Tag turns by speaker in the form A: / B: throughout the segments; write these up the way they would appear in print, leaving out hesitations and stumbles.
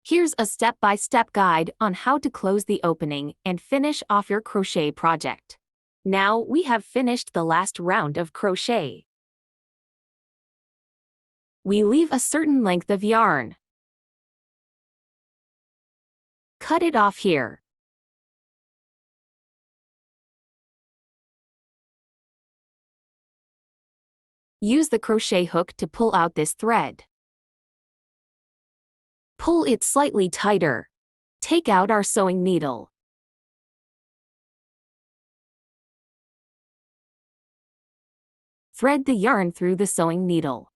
A: Here's a step-by-step guide on how to close the opening and finish off your crochet project. Now we have finished the last round of crochet. We leave a certain length of yarn. Cut it off here. Use the crochet hook to pull out this thread. Pull it slightly tighter. Take out our sewing needle. Thread the yarn through the sewing needle.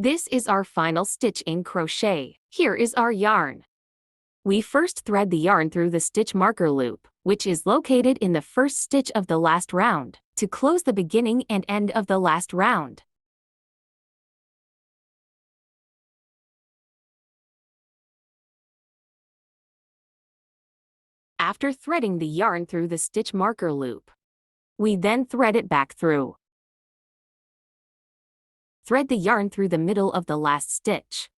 A: This is our final stitch in crochet. Here is our yarn. We first thread the yarn through the stitch marker loop, which is located in the first stitch of the last round, to close the beginning and end of the last round. After threading the yarn through the stitch marker loop, we then thread it back through. Thread the yarn through the middle of the last stitch.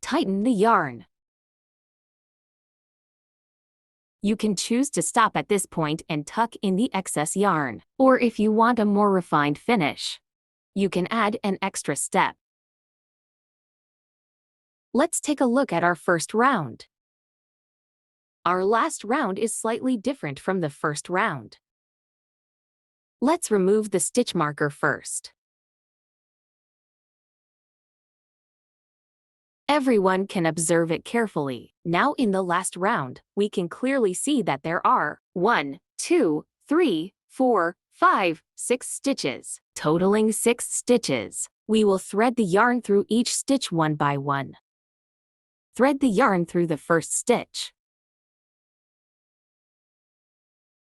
A: Tighten the yarn. You can choose to stop at this point and tuck in the excess yarn, or if you want a more refined finish, you can add an extra step. Let's take a look at our first round. Our last round is slightly different from the first round. Let's remove the stitch marker first. Everyone can observe it carefully. Now in the last round, we can clearly see that there are 1, 2, 3, 4, 5, 6 stitches, totaling 6 stitches. We will thread the yarn through each stitch one by one. Thread the yarn through the first stitch.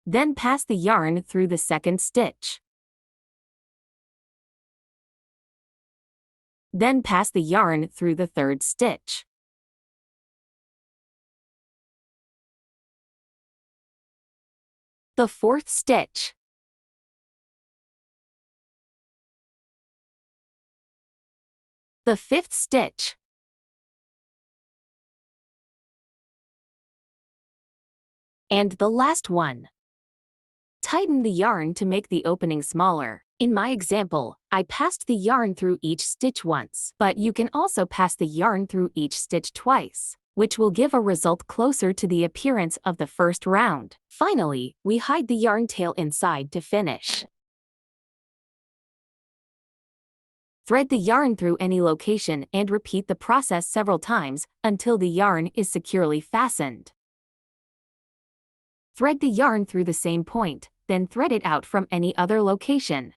A: Then pass the yarn through the second stitch. Then pass the yarn through the third stitch. The fourth stitch. The fifth stitch. And the last one. Tighten the yarn to make the opening smaller. In my example, I passed the yarn through each stitch once, but you can also pass the yarn through each stitch twice, which will give a result closer to the appearance of the first round. Finally, we hide the yarn tail inside to finish. Thread the yarn through any location and repeat the process several times until the yarn is securely fastened. Thread the yarn through the same point, then thread it out from any other location.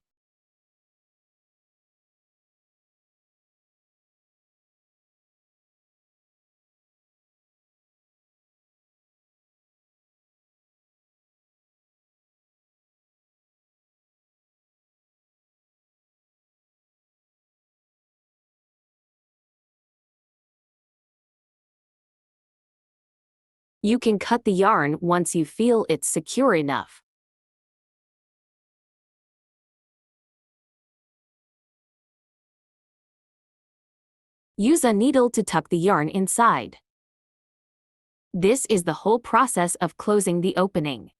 A: You can cut the yarn once you feel it's secure enough. Use a needle to tuck the yarn inside. This is the whole process of closing the opening.